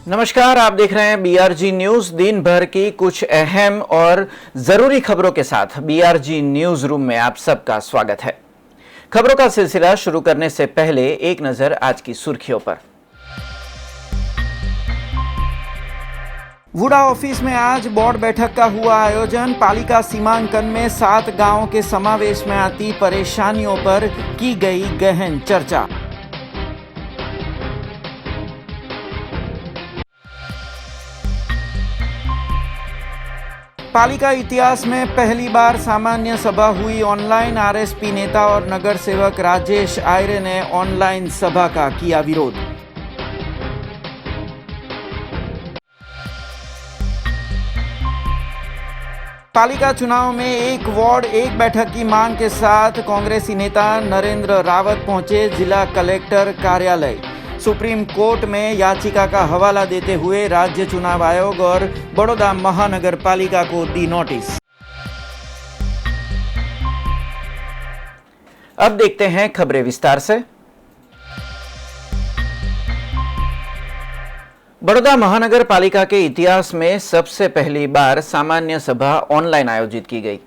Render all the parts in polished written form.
नमस्कार, आप देख रहे हैं बीआरजी न्यूज। दिन भर की कुछ अहम और जरूरी खबरों के साथ बीआरजी न्यूज रूम में आप सबका स्वागत है। खबरों का सिलसिला शुरू करने से पहले एक नजर आज की सुर्खियों पर। वुडा ऑफिस में आज बोर्ड बैठक का हुआ आयोजन। पालिका सीमांकन में 7 गांवों के समावेश में आती परेशानियों पर की गई गहन चर्चा। पालिका इतिहास में पहली बार सामान्य सभा हुई ऑनलाइन। आरएसपी नेता और नगर सेवक राजेश आयरे ने ऑनलाइन सभा का किया विरोध। पालिका चुनाव में 1 वार्ड 1 बैठक की मांग के साथ कांग्रेसी नेता नरेंद्र रावत पहुंचे जिला कलेक्टर कार्यालय। सुप्रीम कोर्ट में याचिका का हवाला देते हुए राज्य चुनाव आयोग और बड़ौदा महानगर पालिका को दी नोटिस। अब देखते हैं खबरें विस्तार से। बड़ौदा महानगर पालिका के इतिहास में सबसे पहली बार सामान्य सभा ऑनलाइन आयोजित की गई।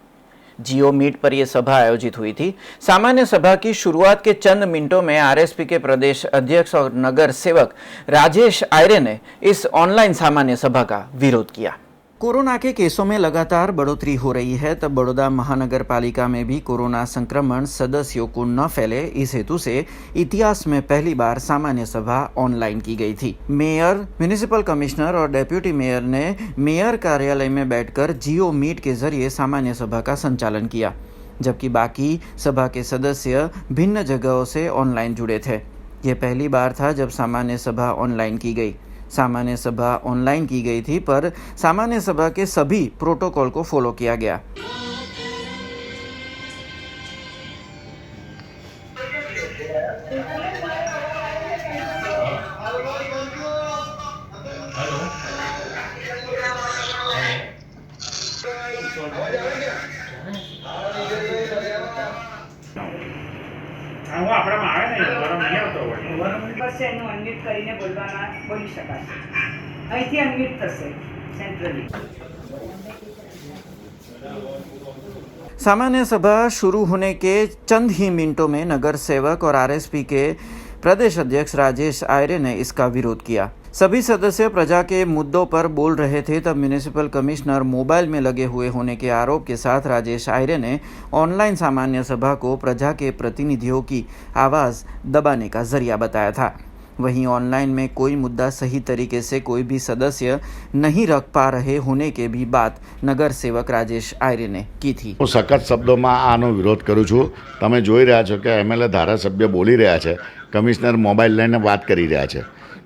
जियो मीट पर यह सभा आयोजित हुई थी। सामान्य सभा की शुरुआत के चंद मिनटों में आरएसपी के प्रदेश अध्यक्ष और नगर सेवक राजेश आयरे ने इस ऑनलाइन सामान्य सभा का विरोध किया। कोरोना के केसों में लगातार बढ़ोतरी हो रही है, तब बड़ौदा महानगर पालिका में भी कोरोना संक्रमण सदस्यों को न फैले, इस हेतु से इतिहास में पहली बार सामान्य सभा ऑनलाइन की गई थी। मेयर, म्युनिसिपल कमिश्नर और डेप्यूटी मेयर ने मेयर कार्यालय में बैठकर जियो मीट के जरिए सामान्य सभा का संचालन किया, जबकि बाकी सभा के सदस्य भिन्न जगहों से ऑनलाइन जुड़े थे। यह पहली बार था जब सामान्य सभा ऑनलाइन की गई। सामान्य सभा ऑनलाइन की गई थी, पर सामान्य सभा के सभी प्रोटोकॉल को फॉलो किया गया। सामान्य सभा शुरू होने के चंद ही मिनटों में नगर सेवक और आरएसपी के प्रदेश अध्यक्ष राजेश आयरे ने इसका विरोध किया। सभी सदस्य प्रजा के मुद्दों पर बोल रहे थे, तब म्युनिसिपल कमिश्नर मोबाइल में लगे हुए होने के आरोप के साथ राजेश आयरे ने ऑनलाइन सामान्य सभा को प्रजा के प्रतिनिधियों की आवाज़ दबाने का जरिया बताया था। वहीं ऑनलाइन में कोई मुद्दा सही तरीके से कोई भी सदस्य नहीं रख पा रहे होने के भी बात नगर सेवक राजेश आयरे ने की थी। હું સખત શબ્દોમાં આનો વિરોધ કરું છું। તમે જોઈ રહ્યા છો કે એમએલએ ધારાસભ્ય બોલી રહ્યા છે, કમિશનર મોબાઈલ લઈને વાત કરી રહ્યા છે,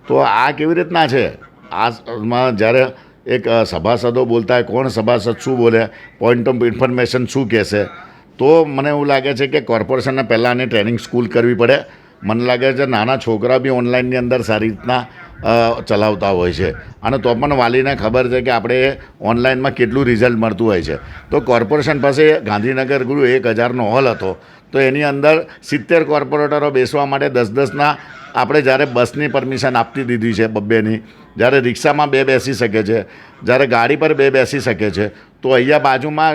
તો આ કેવી રીતના છે? આમાં જ્યારે એક સભાસદો બોલતા હોય, કોણ સભાસદ શું બોલે, પોઈન્ટ ઓફ ઇન્ફોર્મેશન શું કહેશે, તો મને એવું લાગે છે કે કોર્પોરેશનને પહેલાં આની ટ્રેનિંગ સ્કૂલ કરવી પડે। મને લાગે છે નાના છોકરા બી ઓનલાઈનની અંદર સારી રીતના ચલાવતા હોય છે, અને તો પણ વાલીને ખબર છે કે આપણે ઓનલાઈનમાં કેટલું રિઝલ્ટ મળતું હોય છે। તો કોર્પોરેશન પાસે ગાંધીનગર ગુરુ 1000નો હોલ હતો, તો એની અંદર 70 કોર્પોરેટરો બેસવા માટે 10-10ના આપણે જ્યારે બસની પરમિશન આપતી દીધી છે 2-2ની, જ્યારે રિક્ષામાં 2 બેસી શકે છે, જ્યારે ગાડી પર 2 બેસી શકે છે, તો અહીંયા બાજુમાં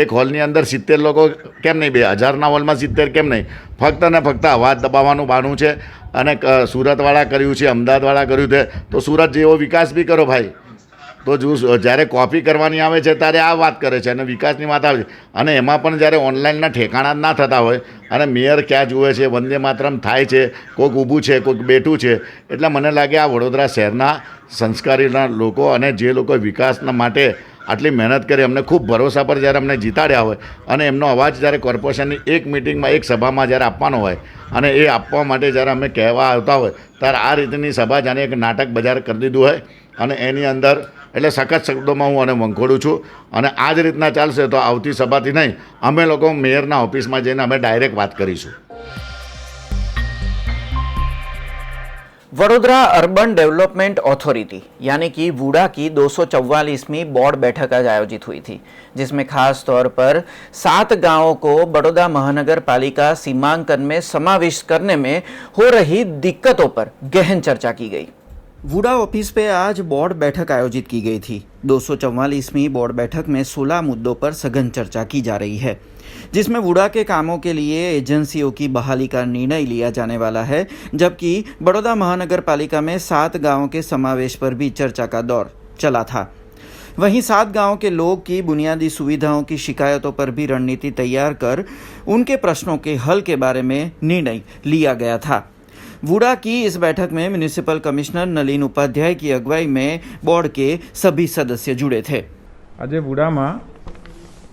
એક હોલની અંદર 70 લોકો કેમ નહીં? 2000ના હોલમાં 70 કેમ નહીં? ફક્ત ને ફક્ત અવાજ દબાવવાનું બહાનું છે। અને સુરતવાળા કર્યું છે, અમદાવાદવાળા કર્યું છે, તો સુરત જેવો વિકાસ બી કરો ભાઈ। તો જો જ્યારે કોપી કરવાની આવે છે ત્યારે આ વાત કરે છે અને વિકાસની વાત આવે છે, અને એમાં પણ જ્યારે ઓનલાઈનના ઠેકાણા ના થતા હોય અને મેયર ક્યાં જુએ છે, વંદે માતરમ થાય છે, કોઈક ઊભું છે, કોઈક બેઠું છે, એટલે મને લાગે આ વડોદરા શહેરના સંસ્કારીના લોકો અને જે લોકો વિકાસના માટે આટલી મહેનત કરી, અમને ખૂબ ભરોસા પર જ્યારે અમને જીતાડ્યા હોય અને એમનો અવાજ જ્યારે કોર્પોરેશનની એક મિટિંગમાં, એક સભામાં જ્યારે આપવાનો હોય અને એ આપવા માટે જ્યારે અમે કહેવા આવતા હોય, ત્યારે આ રીતની સભા જાણે એક નાટક બજાર કરી દીધું હોય, અને એની અંદર એટલે સખત શબ્દોમાં હું આને વંખોડું છું। અને આ જ રીતના ચાલશે તો આવતી સભાથી નહીં, અમે લોકો મેયરના ઓફિસમાં જઈને અમે ડાયરેક્ટ વાત કરીશું। वडोदरा अर्बन डेवलपमेंट अथॉरिटी यानी कि वुडा की 244वीं बोर्ड बैठक आज आयोजित हुई थी, जिसमें खास तौर पर 7 गांवों को बड़ौदा महानगर पालिका सीमांकन में समाविष्ट करने में हो रही दिक्कतों पर गहन चर्चा की गई। वुडा ऑफिस पे आज बोर्ड बैठक आयोजित की गई थी। 244वीं बोर्ड बैठक में 16 मुद्दों पर सघन चर्चा की जा रही है, जिसमें वुडा के कामों के लिए एजेंसियों की बहाली का निर्णय लिया जाने वाला है, जबकि बड़ौदा महानगर पालिका में 7 गांवों के समावेश पर भी चर्चा का दौर चला था। वहीं 7 गांवों के लोग की बुनियादी सुविधाओं की शिकायतों पर भी रणनीति तैयार कर उनके प्रश्नों के हल के बारे में निर्णय लिया गया था। वुडा की इस बैठक में म्युनिसिपल कमिश्नर नलिन उपाध्याय की अगुवाई में बोर्ड के सभी सदस्य जुड़े थे। आज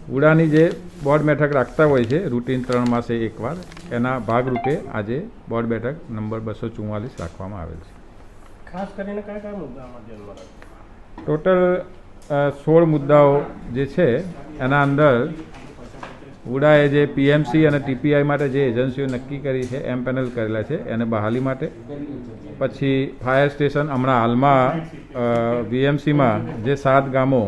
वुडानी जे बोर्ड बैठक रखता हो रूटीन 3 मासे एक बार एना भागरूपे आज बोर्ड बैठक नंबर 244 राखवामां आवेल छे। खास करीने क्या मुद्दा ध્યાનમાં રાખો? टोटल 16 मुद्दाओं जे छे एना अंदर वुडाए जे पीएमसी और टीपीआई माटे जे एजेंसीओ नक्की करी है एम पेनल करेला है एने बहाली माटे, पछी फायर स्टेशन हमणां हालमां वीएमसी में जे 7 गामों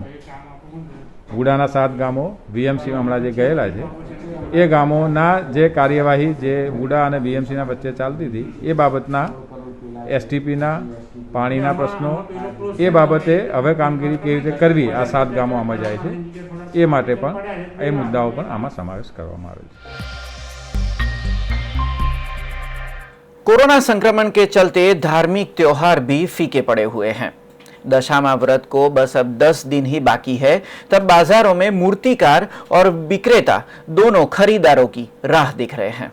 वुडाना 7 गामों वीएमसी में हमणां जे गयेला है ए गामोना जे कार्यवाही जे वुडा और वीएमसी वच्चे चालती थी ए बाबतना एसटीपीना पाणीना प्रश्नों ए बाबते हवे कामगीरी केवी रीते करवी आ 7 गामों आमां जाय छे ए माटे पण ए मुद्दाओं पण आमां समावेश करवामां आवेल छे। कोरोना संक्रमण के चलते धार्मिक त्योहार भी फीके पड़े हुए हैं। दशामा व्रत को बस अब 10 दिन ही बाकी है, तब बाजारों में मूर्तिकार और विक्रेता दोनों खरीदारों की राह देख रहे हैं।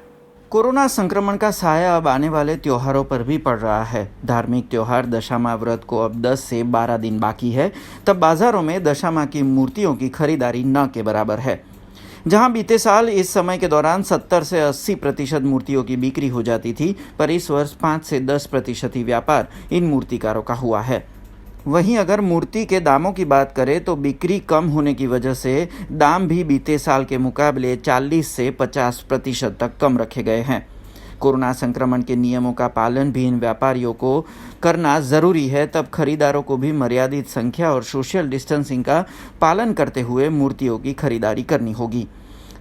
कोरोना संक्रमण का साया अब आने वाले त्योहारों पर भी पड़ रहा है। धार्मिक त्योहार दशामा व्रत को अब 10 से 12 दिन बाकी है, तब बाजारों में दशामा की मूर्तियों की खरीदारी न के बराबर है। जहां बीते साल इस समय के दौरान 70 से 80% मूर्तियों की बिक्री हो जाती थी, पर इस वर्ष 5 से 10% ही व्यापार इन मूर्तिकारों का हुआ है। वहीं अगर मूर्ति के दामों की बात करें तो बिक्री कम होने की वजह से दाम भी बीते साल के मुकाबले 40 से 50% तक कम रखे गए हैं। कोरोना संक्रमण के नियमों का पालन भी इन व्यापारियों को करना ज़रूरी है, तब खरीदारों को भी मर्यादित संख्या और सोशल डिस्टेंसिंग का पालन करते हुए मूर्तियों की खरीदारी करनी होगी।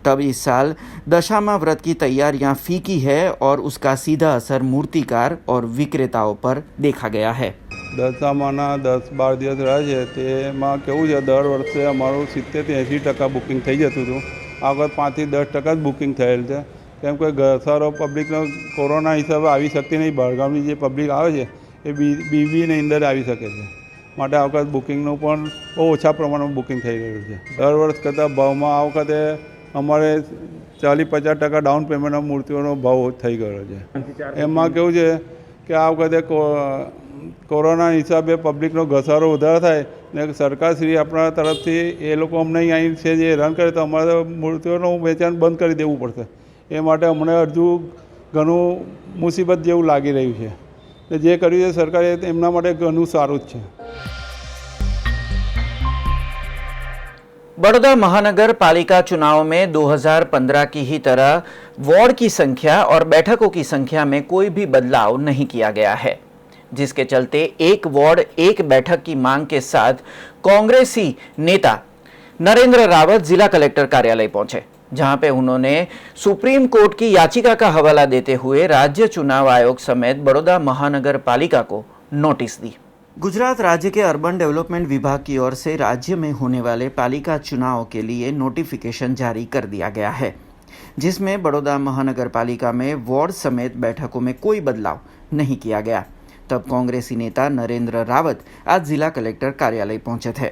तब इस साल दशामा व्रत की तैयारियां फीकी है और उसका सीधा असर मूर्तिकार और विक्रेताओं पर देखा गया है। दशामाना 10-12 दिवस रहे छे तेमां केवुं छे, दर वर्षे अमारुं 70-80% बुकिंग थई जतुं हतुं। आ वखत 5-10% ज बुकिंग थयेल छे, केम के घसारो पब्लिकनो कोरोना हिसाबे आवी शकती नहीं। बहारगामनी जे पब्लिक आवे छे ए बीबीनी अंदर आवी शके छे, माटे आ वखत बुकिंगनुं पण बहु ओछा प्रमाणमां बुकिंग थई रह्युं छे। दर वर्ष करતાં भावमां आ वखते अमारे 40-50% डाउन पेमेंटना मूर्तिओनो भाव थई गयो छे। एमां केवुं छे के आ वखते कोरोना हिसाबे पब्लिकनो घसारो वधारे थाय ने सरकारश्री अपना तरफथी ए लोको अमने અહીં છે જે હેરાન કરે તો અમારે મૂર્તિઓનું વેચાણ બંધ કરી દેવું પડશે। એ માટે અમને અડધું ઘણું મુસીબત જેવું લાગી રહ્યું છે, ને જે કર્યું છે સરકારે એમના માટે ઘણું સારું જ છે। बड़ौदा महानगर पालिका चुनाव में 2015 की ही तरह वार्ड की संख्या और बैठकों की संख्या में कोई भी बदलाव नहीं किया गया है, जिसके चलते एक वार्ड एक बैठक की मांग के साथ कांग्रेसी नेता नरेंद्र रावत जिला कलेक्टर कार्यालय पहुंचे, जहां पे उन्होंने सुप्रीम कोर्ट की याचिका का हवाला देते हुए राज्य चुनाव आयोग समेत बड़ौदा महानगर पालिका को नोटिस दी। गुजरात राज्य के अर्बन डेवलपमेंट विभाग की ओर से राज्य में होने वाले पालिका चुनाव के लिए नोटिफिकेशन जारी कर दिया गया है, जिसमें बड़ौदा महानगर पालिका में वार्ड समेत बैठकों में कोई बदलाव नहीं किया गया। तब कांग्रेसी नेता नरेंद्र रावत आज जिला कलेक्टर कार्यालय पहुंचे थे।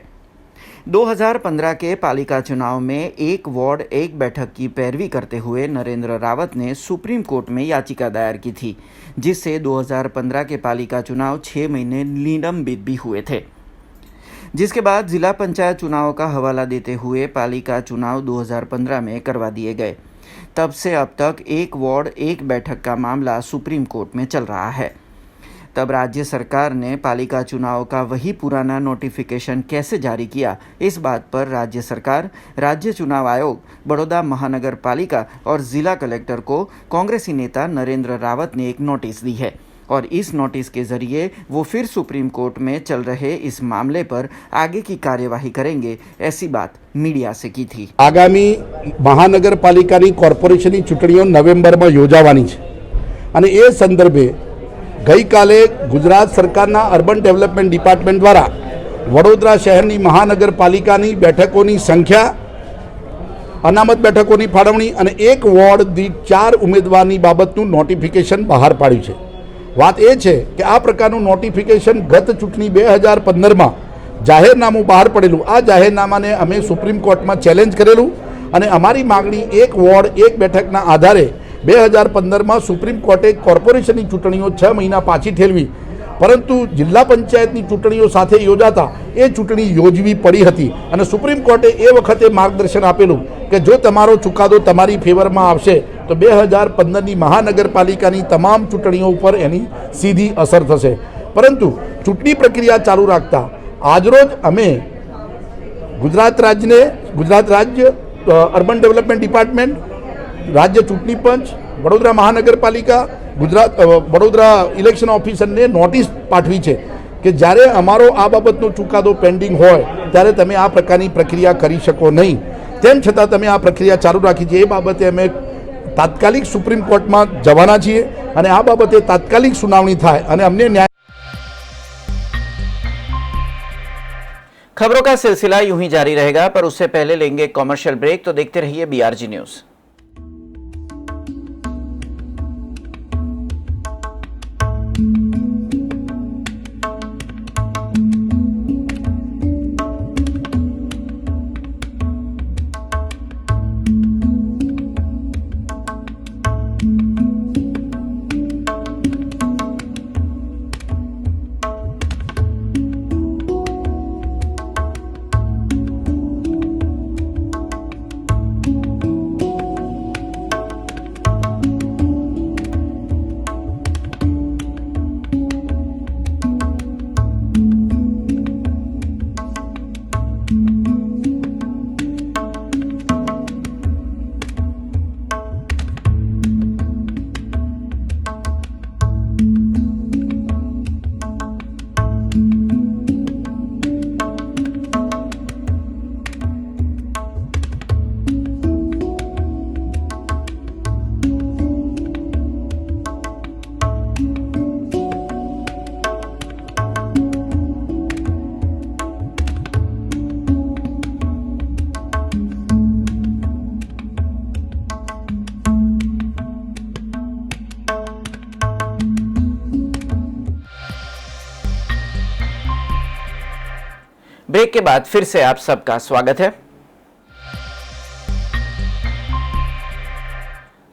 2015 के पालिका चुनाव में एक वार्ड एक बैठक की पैरवी करते हुए नरेंद्र रावत ने सुप्रीम कोर्ट में याचिका दायर की थी, जिससे 2015 के पालिका चुनाव 6 महीने निलंबित भी हुए थे। जिसके बाद जिला पंचायत चुनाव का हवाला देते हुए पालिका चुनाव 2015 में करवा दिए गए। तब से अब तक एक वार्ड एक बैठक का मामला सुप्रीम कोर्ट में चल रहा है। तब राज्य सरकार ने पालिका चुनाव का वही पुराना नोटिफिकेशन कैसे जारी किया, इस बात पर राज्य सरकार, राज्य चुनाव आयोग, बड़ौदा महानगर पालिका और जिला कलेक्टर को कांग्रेसी नेता नरेंद्र रावत ने एक नोटिस दी है और इस नोटिस के जरिए वो फिर सुप्रीम कोर्ट में चल रहे इस मामले पर आगे की कार्यवाही करेंगे, ऐसी बात मीडिया से की थी। आगामी महानगरपालिकानी कोर्पोरेशननी चूंटणीओ नवेम्बर में योजावानी छे अने ए संदर्भे ગઈકાલે ગુજરાત સરકારના અર્બન ડેવલપમેન્ટ ડિપાર્ટમેન્ટ દ્વારા વડોદરા શહેરની મહાનગરપાલિકાની બેઠકોની સંખ્યા, અનામત બેઠકોની ફાળવણી અને એક વોર્ડ દીઠ 4 ઉમેદવારની બાબતનું નોટિફિકેશન બહાર પાડ્યું છે. વાત એ છે કે આ પ્રકારનું નોટિફિકેશન ગત ચૂંટણી 2015માં જાહેરનામું બહાર પડેલું. આ જાહેરનામાને અમે સુપ્રીમ કોર્ટમાં ચેલેન્જ કરેલું અને અમારી માગણી એક વોર્ડ એક બેઠકના આધારે 2015માં સુપ્રીમ કોર્ટે કોર્પોરેશનની ચૂંટણીઓ 6 મહિના પાછી ઠેલવી, પરંતુ જિલ્લા પંચાયતની ચૂંટણીઓ સાથે યોજાતા એ ચૂંટણી યોજવી પડી હતી અને સુપ્રીમ કોર્ટે એ વખતે માર્ગદર્શન આપેલું કે જો તમારો ચુકાદો તમારી ફેવરમાં આવશે તો 2015ની મહાનગરપાલિકાની તમામ ચૂંટણીઓ ઉપર એની સીધી અસર થશે. પરંતુ ચૂંટણી પ્રક્રિયા ચાલુ રાખતા આજરોજ અમે ગુજરાત રાજ્ય અર્બન ડેવલપમેન્ટ ડિપાર્ટમેન્ટ, રાજ્ય ચૂંટણી પંચ, વડોદરા મહાનગરપાલિકા, વડોદરા ઇલેક્શન ઓફિસરને નોટિસ પાઠવી છે કે જ્યારે અમારો આ બાબતનો ચુકાદો પેન્ડિંગ હોય ત્યારે તમે આ પ્રકારની પ્રક્રિયા કરી શકો નહીં. તેમ છતાં તમે આ પ્રક્રિયા ચાલુ રાખી છે. એ બાબતે અમે તાત્કાલિક સુપ્રીમ કોર્ટમાં જવાના છીએ અને આ બાબતે તાત્કાલિક સુનાવણી થાય અને અમને ન્યાય. खबरों का सिलसिला यूं ही जारी रहेगा, पर उससे पहले लेंगे एक कॉमर्शियल ब्रेक, तो देखते रहिए BRG न्यूज। ब्रेक के बाद फिर से आप सबका स्वागत है।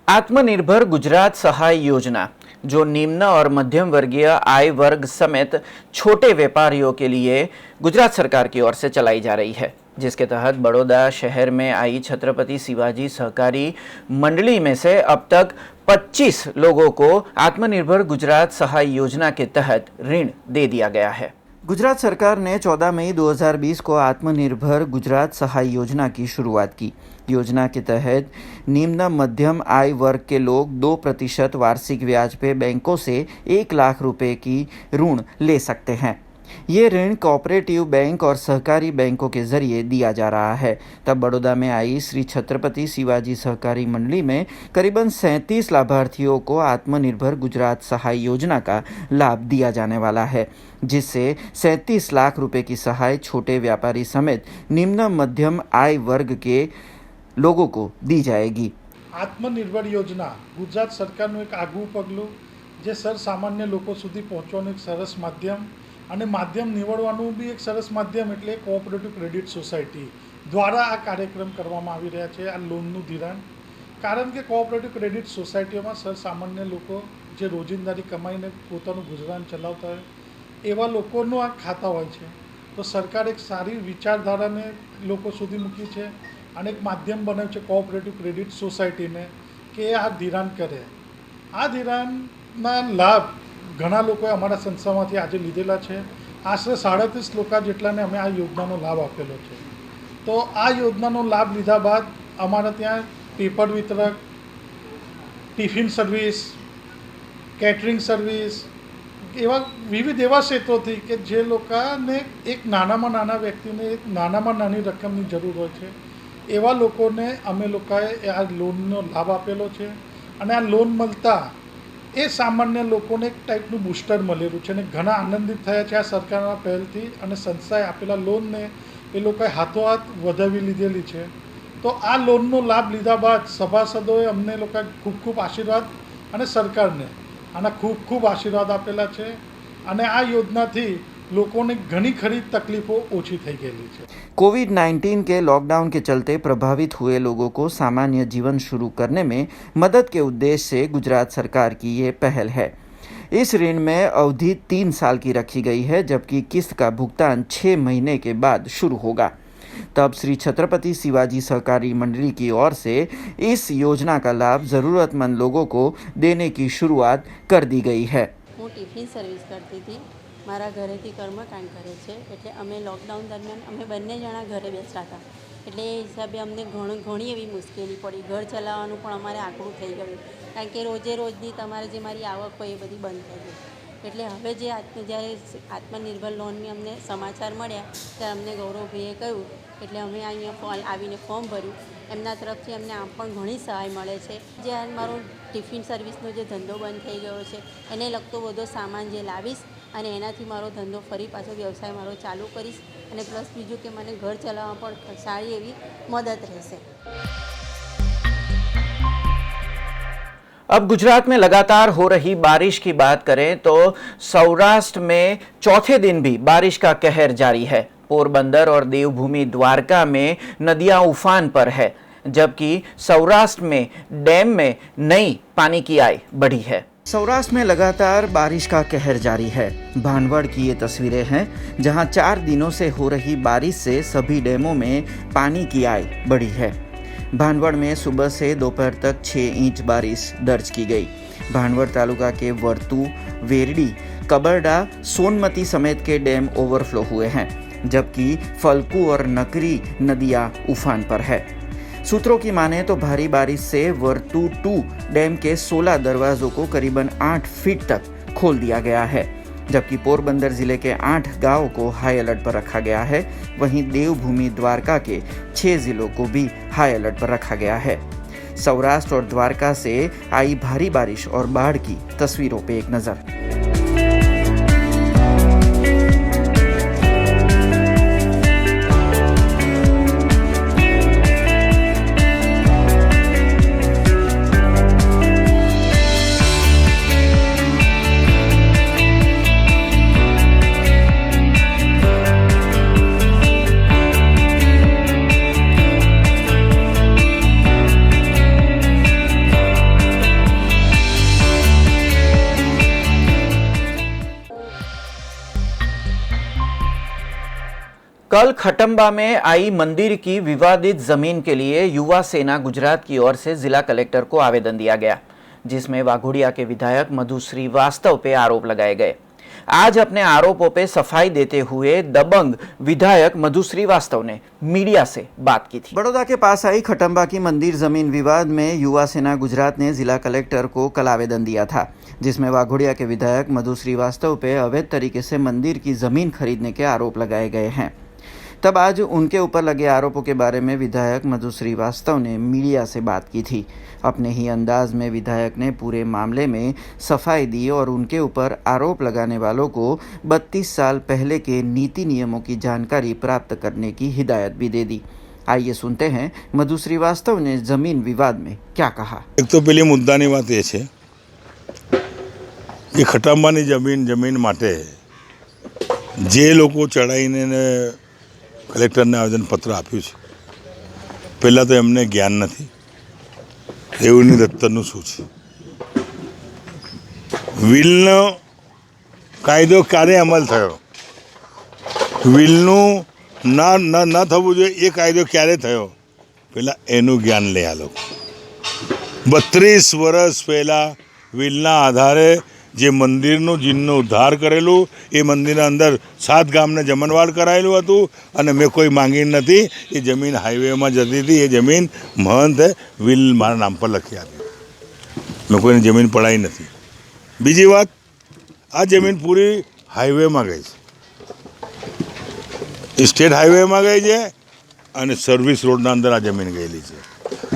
आत्मनिर्भर गुजरात सहाय योजना, जो निम्न और मध्यम वर्गीय आय वर्ग समेत छोटे व्यापारियों के लिए गुजरात सरकार की ओर से चलाई जा रही है, जिसके तहत बड़ौदा शहर में आई छत्रपति शिवाजी सहकारी मंडली में से अब तक 25 लोगों को आत्मनिर्भर गुजरात सहाय योजना के तहत ऋण दे दिया गया है। गुजरात सरकार ने 14 मई 2020 को आत्मनिर्भर गुजरात सहाय योजना की शुरुआत की। योजना के तहत निम्न मध्यम आय वर्ग के लोग 2% वार्षिक ब्याज पे बैंकों से 1 लाख रुपए की ऋण ले सकते हैं। ये ऋण कोऑपरेटिव बैंक और सहकारी बैंकों के जरिए दिया जा रहा है। तब बड़ौदा में आई श्री छत्रपति शिवाजी सहकारी मंडली में करीबन 37 लाभार्थियों को आत्मनिर्भर गुजरात सहाय योजना का लाभ दिया जाने वाला है, जिससे 37 लाख रुपए की सहाय छोटे व्यापारी समेत निम्न मध्यम आय वर्ग के लोगों को दी जाएगी। आत्मनिर्भर योजना गुजरात सरकारનું એક આગવું પગલું, જે સરસામાન્ય લોકો સુધી પહોંચવાનું એક સરસ માધ્યમ અને માધ્યમ નીવડવાનું બી એક સરસ માધ્યમ એટલે કોઓપરેટિવ ક્રેડિટ સોસાયટી દ્વારા આ કાર્યક્રમ કરવામાં આવી રહ્યા છે, આ લોનનું ધિરાણ. કારણ કે કોઓપરેટિવ ક્રેડિટ સોસાયટીઓમાં સરસામાન્ય લોકો જે રોજિંદારી કમાઈને પોતાનું ગુજરાન ચલાવતા હોય એવા લોકોનું આ ખાતા હોય છે. તો સરકાર એક સારી વિચારધારાને લોકો સુધી મૂકી છે અને એક માધ્યમ બનાવ્યું છે કોઓપરેટિવ ક્રેડિટ સોસાયટીને કે આ ધિરાણ કરે. આ ધિરાણના લાભ ઘણા લોકોએ અમારા સંસ્થામાંથી આજે લીધેલા છે. આશરે 37 લોકો જેટલાને અમે આ યોજનાનો લાભ આપેલો છે. તો આ યોજનાનો લાભ લીધા બાદ અમારા ત્યાં પેપર વિતરક, ટિફિન સર્વિસ, કેટરિંગ સર્વિસ એવા વિવિધ એવા ક્ષેત્રોથી કે જે લોકોને એક નાનામાં નાના વ્યક્તિને એક નાનામાં નાની રકમની જરૂર હોય છે એવા લોકોને અમે લોકોએ આ લોનનો લાભ આપેલો છે. અને આ લોન મળતા એ સામાન્ય લોકોને એક ટાઈપનું બૂસ્ટર મળેલું છે અને ઘણા આનંદિત થયા છે આ સરકારના પહેલથી અને સંસ્થાએ આપેલા લોનને એ લોકોએ હાથોહાથ વધાવી લીધેલી છે. તો આ લોનનો લાભ લીધા બાદ સભાસદોએ અમને લોકોએ ખૂબ ખૂબ આશીર્વાદ અને સરકારને આના ખૂબ ખૂબ આશીર્વાદ આપેલા છે અને આ યોજનાથી लोगों घनी खरी तकलीफों ओछी થઈ ગયેલી છે. कोविड-19 के लॉकडाउन के चलते प्रभावित हुए लोगों को सामान्य जीवन शुरू करने में मदद के उद्देश्य से गुजरात सरकार की ये पहल है. इस ऋण में अवधि 3 साल की रखी गई है, जबकि किस्त का भुगतान 6 महीने के बाद शुरू होगा. तब श्री छत्रपति शिवाजी सहकारी मंडली की ओर से इस योजना का लाभ जरूरतमंद लोगों को देने की शुरुआत कर दी गई है. હું ટિફિન સર્વિસ કરતી હતી. મારા ઘરેથી કર્મકાંડ કરે છે એટલે અમે લોકડાઉન દરમિયાન અમે બંને જણા ઘરે બેસતા હતા એટલે એ હિસાબે અમને ઘણી એવી મુશ્કેલી પડી. ઘર ચલાવવાનું પણ અમારે આકરું થઈ ગયું કારણ કે રોજે રોજની તમારે જે મારી આવક હોય એ બધી બંધ થઈ ગઈ. એટલે હવે જે જ્યારે આત્મનિર્ભર લોનની અમને સમાચાર મળ્યા ત્યારે અમને ગૌરવભાઈએ કહ્યું એટલે અમે અહીંયા આવીને ફોર્મ ભર્યું. એમના તરફથી અમને આમ પણ ઘણી સહાય મળે છે. જે મારો ટિફિન સર્વિસનો જે ધંધો બંધ થઈ ગયો છે એને લગતો બધો સામાન જે લાવીશ અને એનાથી મારો ધંધો ફરી પાછો વ્યવસાય મારો ચાલુ કરીશ અને પ્લસ બીજું કે મને ઘર ચલાવવા પણ સારી એવી મદદ રહેશે. अब गुजरात में लगातार हो रही बारिश की बात करें तो सौराष्ट्र में चौथे दिन भी बारिश का कहर जारी है. पोरबंदर और देवभूमि द्वारका में नदियां उफान पर है, जबकि सौराष्ट्र में डैम में नई पानी की आय बढ़ी है. सौराष्ट्र में लगातार बारिश का कहर जारी है. भानवड़ की ये तस्वीरें हैं, जहां 4 दिनों से हो रही बारिश से सभी डैमों में पानी की आय बढ़ी है. भानवड़ में सुबह से दोपहर तक 6 इंच बारिश दर्ज की गई. भानवड़ तालुका के वर्तू, वेरडी, कबरडा, सोनमती समेत के डैम ओवरफ्लो हुए हैं, जबकि फल्कू और नकरी नदियां उफान पर है. सूत्रों की माने तो भारी बारिश से वर्तू 2 डैम के 16 दरवाजों को करीबन 8 फीट तक खोल दिया गया है, जबकि पोरबंदर जिले के 8 गांवों को हाई अलर्ट पर रखा गया है. वहीं देवभूमि द्वारका के 6 जिलों को भी हाई अलर्ट पर रखा गया है. सौराष्ट्र और द्वारका से आई भारी बारिश और बाढ़ की तस्वीरों पे एक नजर. कल खटंबा में आई मंदिर की विवादित जमीन के लिए युवा सेना गुजरात की ओर से जिला कलेक्टर को आवेदन दिया गया, जिसमें वाघोडिया के विधायक मधु श्रीवास्तव पे आरोप लगाए गए. आज अपने आरोपों पे सफाई देते हुए दबंग विधायक मधु श्रीवास्तव ने मीडिया से बात की थी. बड़ौदा के पास आई खटंबा की मंदिर जमीन विवाद में युवा सेना गुजरात ने जिला कलेक्टर को कल आवेदन दिया था, जिसमें वाघोडिया के विधायक मधु श्रीवास्तव पे अवैध तरीके से मंदिर की जमीन खरीदने के आरोप लगाए गए हैं. तब आज उनके ऊपर लगे आरोपों के बारे में विधायक मधु श्रीवास्तव ने मीडिया से बात की थी. अपने ही अंदाज में विधायक ने पूरे मामले में सफाई दी और उनके ऊपर आरोप लगाने वालों को 32 साल पहले के नीति नियमों की जानकारी प्राप्त करने की हिदायत भी दे दी. आइए सुनते हैं मधु श्रीवास्तव ने जमीन विवाद में क्या कहा. एक तो पहली मुद्दानी बात ये है कि खटांबानी जमीन माटे जे लोग चढ़ाईने कलेक्टरने आवेदनपत्र आप्યું છે પહેલાં તો એમને જ્ઞાન નથી દેવની દત્તરનું શું છે. વિલનો કાયદો ક્યારે અમલ થયો, વિલનું ના થવું જોઈએ એ કાયદો ક્યારે થયો, પહેલાં એનું જ્ઞાન લે આ લોકો. 32 વર્ષ પહેલાં વિલના આધારે જે મંદિરનું જીનનો ઉદ્ધાર કરેલું એ મંદિરના અંદર 7 ગામને જમણવાર કરાયેલું હતું અને મેં કોઈ માંગી નથી. એ જમીન હાઈવેમાં જતી હતી, એ જમીન મહંતે વિલ મારા નામ પર લખી આપી. મેં કોઈની જમીન પડાવી નથી. બીજી વાત, આ જમીન પૂરી હાઈવેમાં ગઈ છે, સ્ટેટ હાઈવેમાં ગઈ છે અને સર્વિસ રોડના અંદર આ જમીન ગયેલી છે.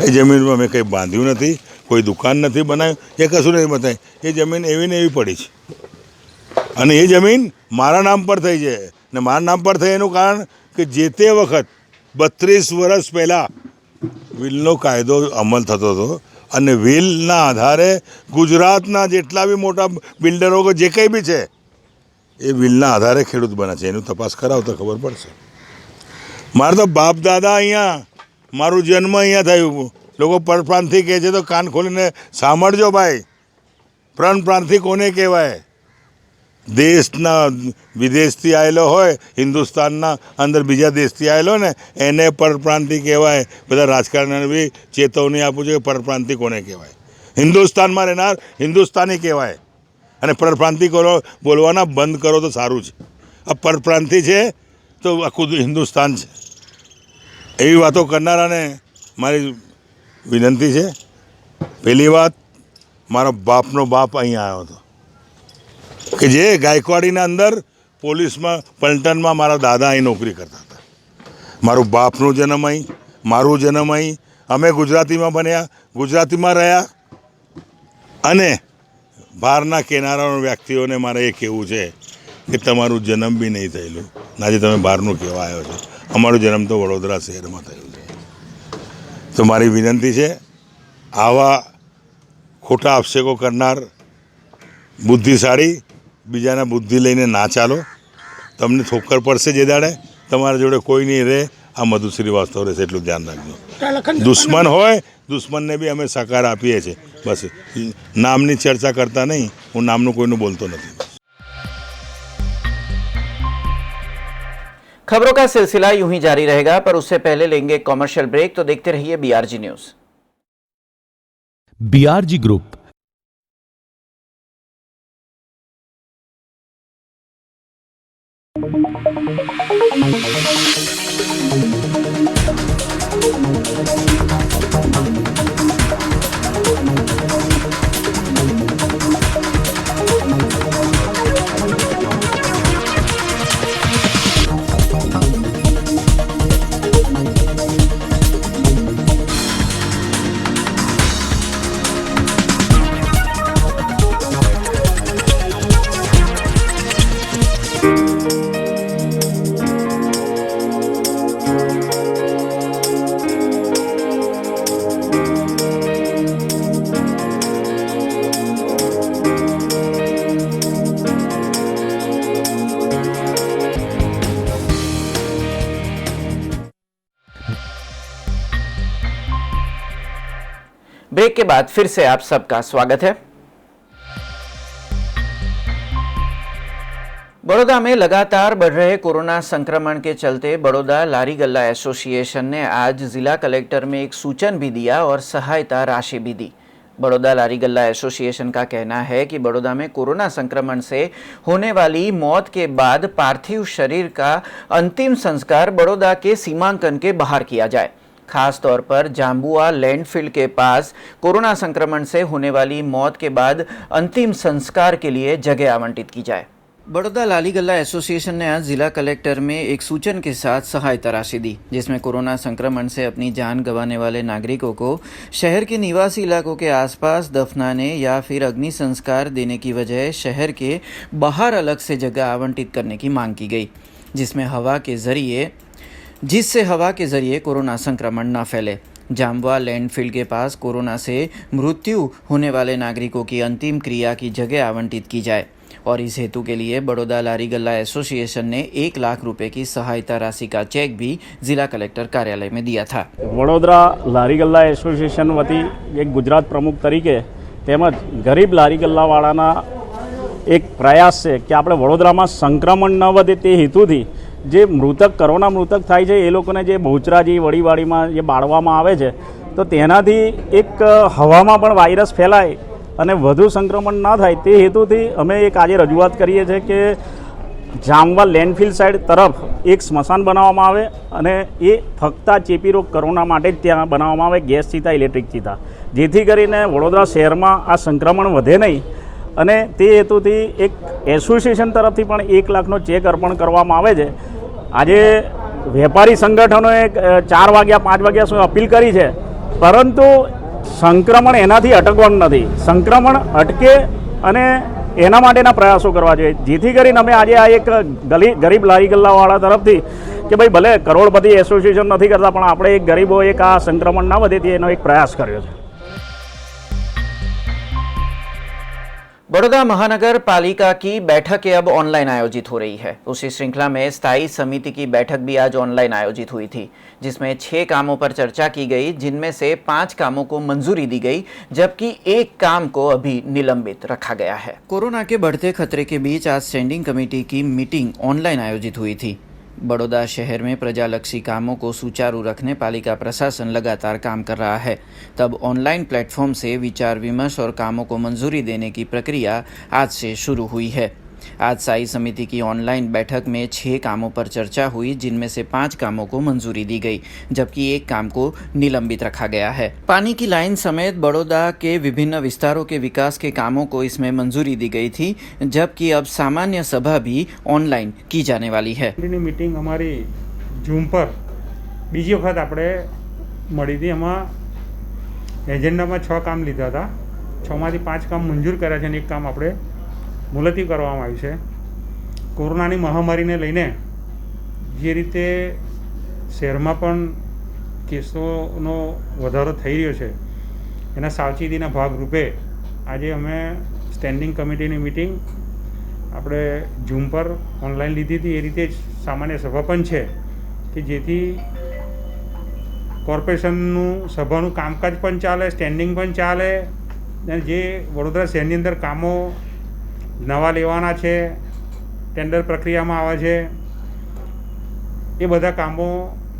એ જમીનમાં મેં કંઈ બાંધ્યું નથી, કોઈ દુકાન નથી બનાવ્યું, એ કશું નહીં બતાવ્યું. એ જમીન એવી ને એવી પડી છે અને એ જમીન મારા નામ પર થઈ છે. ને મારા નામ પર થઈ એનું કારણ કે જે તે વખત 32 વર્ષ પહેલાં વિલનો કાયદો અમલ થતો હતો અને વિલના આધારે ગુજરાતના જેટલા બી મોટા બિલ્ડરો કે જે કંઈ બી છે એ વિલના આધારે ખેડૂત બને છે. એનું તપાસ કરાવો તો ખબર પડશે. મારા તો બાપ દાદા અહીંયા, મારું જન્મ અહીંયા થયું. લોકો પરપ્રાંતિ કહે છે તો કાન ખોલીને સાંભળજો ભાઈ. પરપ્રાંતિ કોને કહેવાય? દેશના વિદેશથી આવેલો હોય, હિન્દુસ્તાનના અંદર બીજા દેશથી આવેલો ને એને પરપ્રાંતિ કહેવાય. બધા રાજકારણીને બી ચેતવણી આપું છું કે પરપ્રાંતિ કોને કહેવાય. હિન્દુસ્તાનમાં રહેનાર હિન્દુસ્તાની કહેવાય અને પરપ્રાંતિ બોલવાના બંધ કરો તો સારું છે. આ પરપ્રાંતિ છે તો આખું હિન્દુસ્તાન છે. એવી વાતો કરનારાને મારી વિનંતી છે. પહેલી વાત, મારા બાપનો બાપ અહીંયા આવ્યો હતો કે જે ગાયકવાડીના અંદર પોલીસમાં પલટનમાં મારા દાદા અહીં નોકરી કરતા હતા. મારું બાપનો જન્મ અહીં, મારું જન્મ અહીં. અમે ગુજરાતીમાં ભણ્યા, ગુજરાતીમાં રહ્યા અને બહારના કિનારાના વ્યક્તિઓને મારે એ કહેવું છે કે તમારું જન્મ બી નહીં થયેલું, આજે તમે બહારનું કહેવા આવ્યો છો. અમારો જન્મ તો વડોદરા શહેરમાં થયો છે. તો મારી વિનંતી છે, આવા ખોટા આક્ષેપો કરનાર બુદ્ધિશાળી બીજાના બુદ્ધિ લઈને ના ચાલો. તમને ઠોકર પડશે જે દાડે તમારા જોડે કોઈ નહીં રહે. આ મધુ શ્રીવાસ્તવ રહેશે, એટલું ધ્યાન રાખજો. દુશ્મન હોય, દુશ્મનને બી અમે સહકાર આપીએ છીએ. બસ નામની ચર્ચા કરતા નહીં. હું નામનું કોઈનું બોલતો નથી. खबरों का सिलसिला यूं ही जारी रहेगा, पर उससे पहले लेंगे एक कॉमर्शियल ब्रेक. तो देखते रहिए BRG news. BRG group break के बाद फिर से आप सबका स्वागत है. बड़ौदा में लगातार बढ़ रहे कोरोना संक्रमण के चलते बड़ौदा लारी गल्ला एसोसिएशन ने आज जिला कलेक्टर में एक सूचन भी दिया और सहायता राशि भी दी. बड़ौदा लारी गल्ला एसोसिएशन का कहना है कि बड़ौदा में कोरोना संक्रमण से होने वाली मौत के बाद पार्थिव शरीर का अंतिम संस्कार बड़ौदा के सीमांकन के बाहर किया जाए. खास तौर पर जाम्बुआ लैंडफिल के पास कोरोना संक्रमण से होने वाली मौत के बाद अंतिम संस्कार के लिए जगह आवंटित की जाए. बड़ौदा लारी गल्ला एसोसिएशन ने आज जिला कलेक्टर में एक सूचन के साथ सहायता राशि दी, जिसमें कोरोना संक्रमण से अपनी जान गंवाने वाले नागरिकों को शहर के निवासी इलाकों के आसपास दफनाने या फिर अग्नि संस्कार देने की बजाय शहर के बाहर अलग से जगह आवंटित करने की मांग की गई, जिससे हवा के जरिए कोरोना संक्रमण न फैले. जाम्बुआ लैंडफिल के पास कोरोना से मृत्यु होने वाले नागरिकों की अंतिम क्रिया की जगह आवंटित की जाए और इस हेतु के लिए बड़ौदा लारी गल्ला एसोसिएशन ने 1 लाख रुपए की सहायता राशि का चेक भी जिला कलेक्टर कार्यालय में दिया था. वडोदरा लारी गल्ला एसोसिएशन वती एक गुजरात प्रमुख तरीके તેમજ ગરીબ લારી ગલ્લાવાળાના એક પ્રયાસ છે કે આપણે વડોદરામાં સંક્રમણ ન વધે તે હેતુથી જે મૃતક કોરોના મૃતક થાય છે એ લોકોને જે બહુચરાજી વડીવાડીમાં જે બાળવામાં આવે છે તો તેનાથી એક હવામાં પણ વાયરસ ફેલાય અને વધુ સંક્રમણ ન થાય તે હેતુથી અમે એક આજે રજૂઆત કરીએ છીએ કે જામવા લેન્ડફિલ સાઈડ તરફ એક સ્મશાન બનાવવામાં આવે અને એ ફક્ત ચેપી રોગ કોરોના માટે જ ત્યાં બનાવવામાં આવે, ગેસ ચિતા, ઇલેક્ટ્રિક ચિતા, જેથી કરીને વડોદરા શહેરમાં આ સંક્રમણ વધે નહીં. અને તે હેતુથી એક એસોસિએશન તરફથી પણ 1 લાખનો ચેક અર્પણ કરવામાં આવે છે. આજે વેપારી સંગઠનોએ 4 વાગ્યા 5 વાગ્યા સુધી અપીલ કરી છે, પરંતુ સંક્રમણ એનાથી અટકવાનું નથી, સંક્રમણ અટકે અને એના માટેના પ્રયાસો કરવા જોઈએ, જેથી કરીને અમે આજે આ એક ગરીબ લારી ગલ્લાવાળા તરફથી કે ભાઈ ભલે કરોડપતિ એસોસિએશન નથી કરતા પણ આપણે એક ગરીબો એક આ સંક્રમણ ના વધે એનો એક પ્રયાસ કર્યો છે। बड़ौदा महानगर पालिका की बैठकें अब ऑनलाइन आयोजित हो रही है। उसी श्रृंखला में स्थायी समिति की बैठक भी आज ऑनलाइन आयोजित हुई थी, जिसमें 6 कामों पर चर्चा की गई, जिनमें से 5 कामों को मंजूरी दी गई, जबकि 1 काम को अभी निलंबित रखा गया है। कोरोना के बढ़ते खतरे के बीच आज स्टैंडिंग कमेटी की मीटिंग ऑनलाइन आयोजित हुई थी। बड़ौदा शहर में प्रजालक्षी कामों को सुचारू रखने पालिका प्रशासन लगातार काम कर रहा है। तब ऑनलाइन प्लेटफॉर्म से विचार विमर्श और कामों को मंजूरी देने की प्रक्रिया आज से शुरू हुई है। आज स्थायी समिति की ऑनलाइन बैठक में 6 कामों पर चर्चा हुई, जिनमें से 5 कामों को मंजूरी दी गई, जबकि 1 काम को निलंबित रखा गया है। पानी की लाइन समेत बड़ौदा के विभिन्न विस्तारों के विकास के कामों को इसमें मंजूरी दी गई थी, जबकि अब सामान्य सभा भी ऑनलाइन की जाने वाली है। मीटिंग हमारी जूम पर बीजी वखत आपणे मળી હતી। એમાં એજન્ડામાં 6 કામ લીધા હતા, 6માંથી 5 કામ મંજૂર કર્યા છે અને 1 કામ આપણે મુલતવી કરવામાં આવ્યું છે। કોરોનાની મહામારીને લઈને જે રીતે શહેરમાં પણ કેસોનો વધારો થઈ રહ્યો છે, એના સાવચેતીના ભાગરૂપે આજે અમે સ્ટેન્ડિંગ કમિટીની મીટિંગ આપણે ઝૂમ પર ઓનલાઈન લીધી હતી। એ રીતે જ સામાન્ય સભા પણ છે કે જેથી કોર્પોરેશનનું સભાનું કામકાજ પણ ચાલે, સ્ટેન્ડિંગ પણ ચાલે, અને જે વડોદરા શહેરની અંદર કામો નવા લેવાના છે, ટેન્ડર પ્રક્રિયામાં આવે છે, એ બધા કામો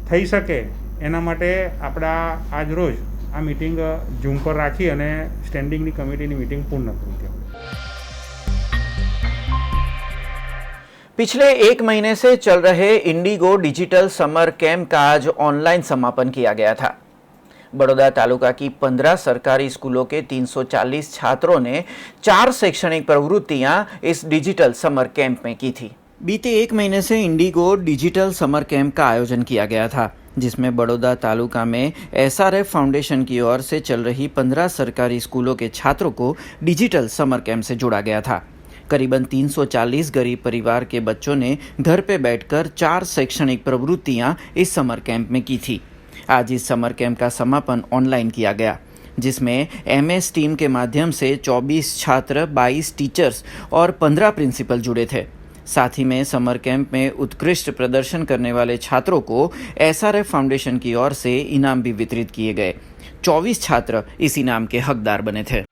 થઈ શકે એના માટે આપણે આજ રોજ આ મીટિંગ ઝૂમ પર રાખી અને સ્ટેન્ડિંગની કમિટીની મીટિંગ પૂર્ણ કરી। पिछले 1 महीने से चल रहे इंडिगो डिजिटल समर कैंप का आज ऑनलाइन समापन किया गया था। बड़ौदा तालुका की 15 सरकारी स्कूलों के 340 छात्रों ने 4 शैक्षणिक प्रवृत्तियां इस डिजिटल समर कैंप में की थी। बीते 1 महीने से इंडिगो डिजिटल समर कैंप का आयोजन किया गया था, जिसमें बड़ौदा तालुका में SRF फाउंडेशन की ओर से चल रही 15 सरकारी स्कूलों के छात्रों को डिजिटल समर कैंप से जोड़ा गया था। करीबन 340 गरीब परिवार के बच्चों ने घर पे बैठकर 4 शैक्षणिक प्रवृत्तियां इस समर कैंप में की थी। आज इस समर कैंप का समापन ऑनलाइन किया गया, जिसमें MS टीम के माध्यम से 24 छात्र, 22 टीचर्स और 15 प्रिंसिपल जुड़े थे। साथ ही में समर कैंप में उत्कृष्ट प्रदर्शन करने वाले छात्रों को SRF फाउंडेशन की ओर से इनाम भी वितरित किए गए। 24 छात्र इस इनाम के हकदार बने थे।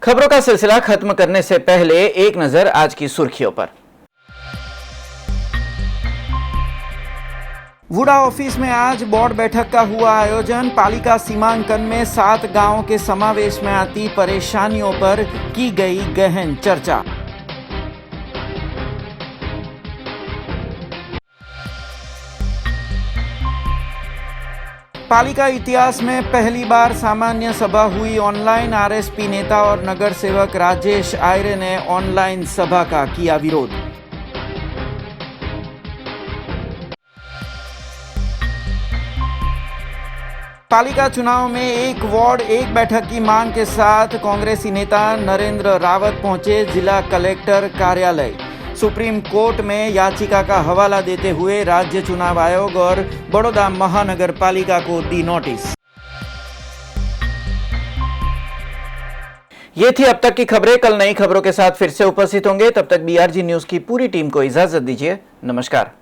खबरों का सिलसिला खत्म करने से पहले एक नजर आज की सुर्खियों पर। वुडा ऑफिस में आज बोर्ड बैठक का हुआ आयोजन। पालिका सीमांकन में 7 गांवों के समावेश में आती परेशानियों पर की गई गहन चर्चा। पालिका इतिहास में पहली बार सामान्य सभा हुई ऑनलाइन। RSP नेता और नगर सेवक राजेश आयरे ने ऑनलाइन सभा का किया विरोध। पालिका चुनाव में 1 वार्ड 1 बैठक की मांग के साथ कांग्रेसी नेता नरेंद्र रावत पहुंचे जिला कलेक्टर कार्यालय। सुप्रीम कोर्ट में याचिका का हवाला देते हुए राज्य चुनाव आयोग और बड़ौदा महानगर पालिका को दी नोटिस। ये थी अब तक की खबरें। कल नई खबरों के साथ फिर से उपस्थित होंगे। तब तक BRG न्यूज की पूरी टीम को इजाजत दीजिए। नमस्कार।